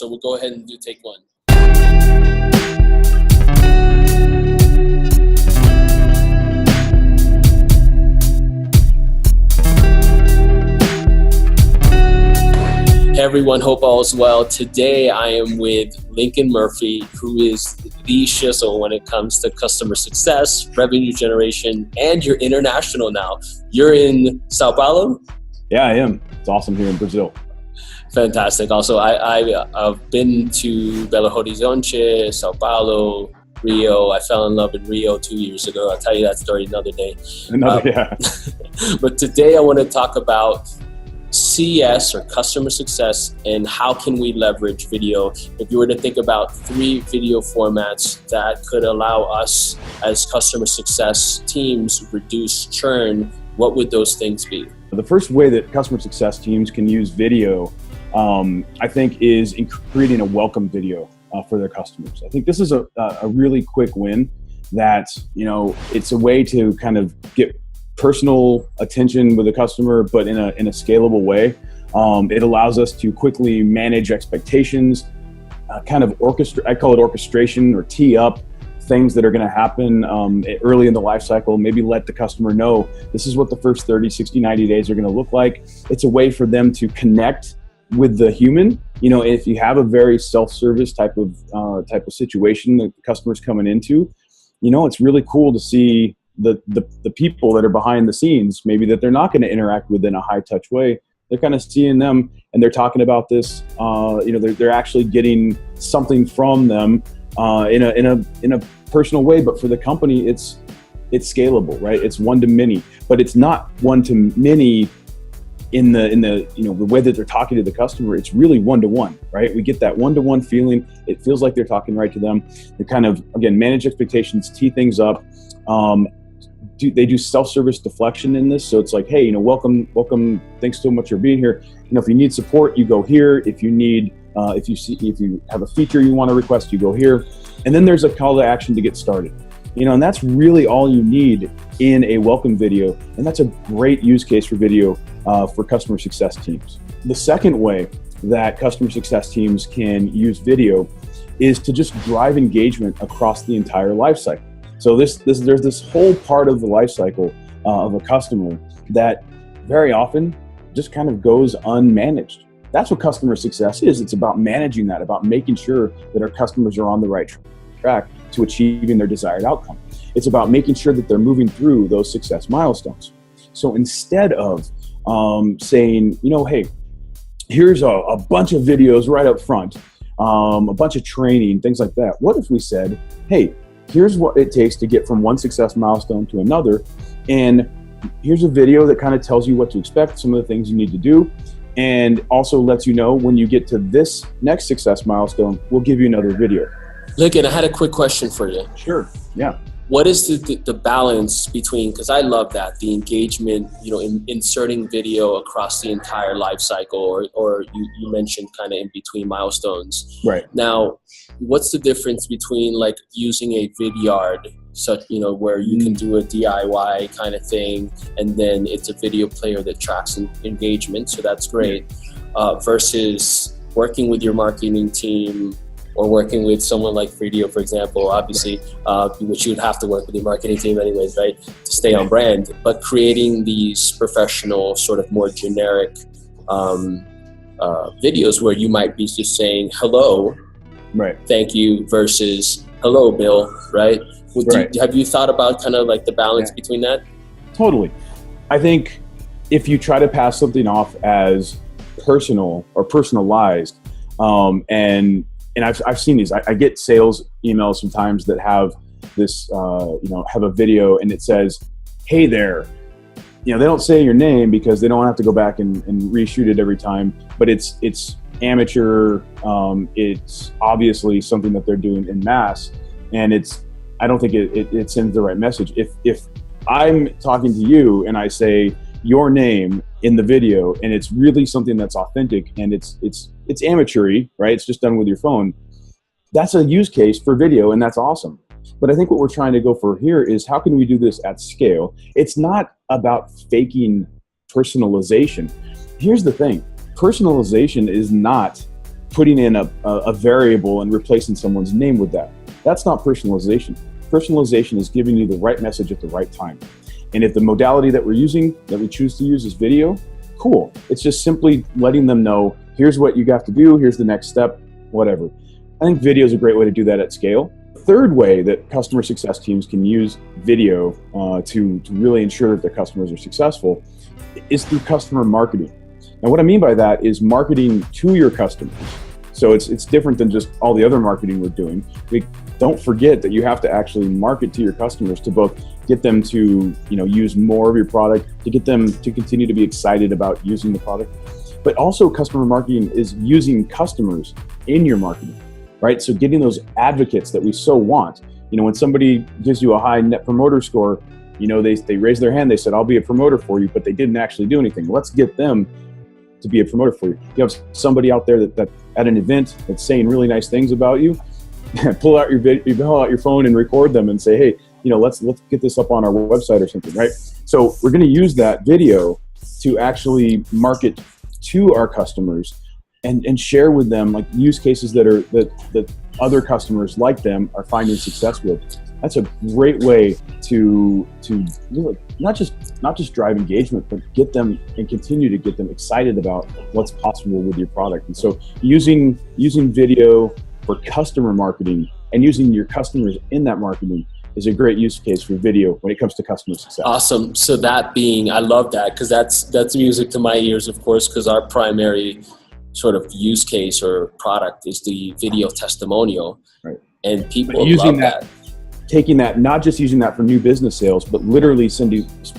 So we'll go ahead and do take one. Hey everyone, hope all is well. Today I am with Lincoln Murphy, who is the shizzle when it comes to customer success, revenue generation, and you're international now. You're in Sao Paulo? Yeah, I am. It's awesome here in Brazil. Fantastic. Also, I've been to Belo Horizonte, Sao Paulo, Rio. I fell in love in Rio 2 years ago. I'll tell you that story another day. Yeah. But today I want to talk about CS or customer success and how can we leverage video. If you were to think about 3 video formats that could allow us as customer success teams reduce churn, what would those things be? The first way that customer success teams can use video, I think, is in creating a welcome video for their customers. I think this is a really quick win that, it's a way to kind of get personal attention with the customer, but in a scalable way. It allows us to quickly manage expectations, kind of I call it orchestration, or tee up things that are going to happen early in the life cycle. Maybe let the customer know this is what the first 30, 60, 90 days are going to look like. It's a way for them to connect with the human. If you have a very self-service type of situation that the customer's coming into, it's really cool to see the people that are behind the scenes, maybe that they're not going to interact with in a high touch way. They're kind of seeing them and they're talking about this. They're actually getting something from them in a personal way. But for the company, it's scalable, right? It's one to many, but it's not one to many in the way that they're talking to the customer. It's really one to one, right? We get that one to one feeling. It feels like they're talking right to them. They kind of, again, manage expectations, tee things up. They do self-service deflection in this. So it's like, hey, welcome. Thanks so much for being here. If you need support, you go here. If you need, if you have a feature you want to request, you go here. And then there's a call to action to get started. And that's really all you need in a welcome video. And that's a great use case for video for customer success teams. The second way that customer success teams can use video is to just drive engagement across the entire life cycle. So there's this whole part of the life cycle of a customer that very often just kind of goes unmanaged. That's what customer success is. It's about managing that, about making sure that our customers are on the right track to achieving their desired outcome. It's about making sure that they're moving through those success milestones. So instead of saying, hey, here's a bunch of videos right up front, a bunch of training, things like that. What if we said, hey, here's what it takes to get from one success milestone to another. And here's a video that kind of tells you what to expect, some of the things you need to do, and also lets you know when you get to this next success milestone, we'll give you another video. Lincoln, I had a quick question for you. Sure, yeah. What is the balance between, because I love that, the engagement, inserting video across the entire life cycle, or you mentioned kind of in between milestones. Right. Now, what's the difference between like using a vidyard, such, where you can do a DIY kind of thing, and then it's a video player that tracks engagement, so that's great, versus working with your marketing team, or working with someone like Video, for example, obviously, which you'd have to work with your marketing team anyways, right, to stay on brand, but creating these professional, sort of more generic videos where you might be just saying, hello, right, thank you, versus hello, Bill, right? Have you thought about kind of like the balance between that? Totally. I think if you try to pass something off as personal or personalized, and I've seen these. I get sales emails sometimes that have this, have a video and it says, "Hey there." They don't say your name because they don't have to go back and reshoot it every time. But it's amateur. It's obviously something that they're doing en masse, and I don't think it sends the right message. If I'm talking to you and I say your name in the video, and it's really something that's authentic and it's amateur-y, right? It's just done with your phone. That's a use case for video, and that's awesome. But I think what we're trying to go for here is how can we do this at scale? It's not about faking personalization. Here's the thing. Personalization is not putting in a variable and replacing someone's name with that. That's not personalization. Personalization is giving you the right message at the right time. And if the modality that we choose to use is video, cool. It's just simply letting them know, here's what you have to do, here's the next step, whatever. I think video is a great way to do that at scale. Third way that customer success teams can use video to really ensure that their customers are successful is through customer marketing. Now, what I mean by that is marketing to your customers. So it's different than just all the other marketing we're doing. Don't forget that you have to actually market to your customers to both get them to use more of your product, to get them to continue to be excited about using the product. But also customer marketing is using customers in your marketing, right? So getting those advocates that we so want. When somebody gives you a high net promoter score, they raise their hand, they said, I'll be a promoter for you, but they didn't actually do anything. Let's get them to be a promoter for you. You have somebody out there that at an event that's saying really nice things about you, pull out your phone and record them and say, hey, let's get this up on our website or something, right? So we're going to use that video to actually market to our customers and share with them like use cases that other customers like them are finding success with. That's a great way to really not just drive engagement, but get them and continue to get them excited about what's possible with your product. And so using video for customer marketing and using your customers in that marketing is a great use case for video when it comes to customer success. Awesome. So I love that, because that's music to my ears, of course, because our primary sort of use case or product is the video testimonial. Right. And people love that. Taking that, not just using that for new business sales, but literally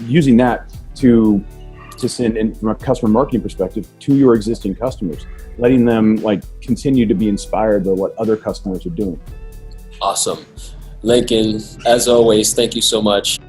using that to send in from a customer marketing perspective to your existing customers, letting them continue to be inspired by what other customers are doing. Awesome. Lincoln, as always, thank you so much.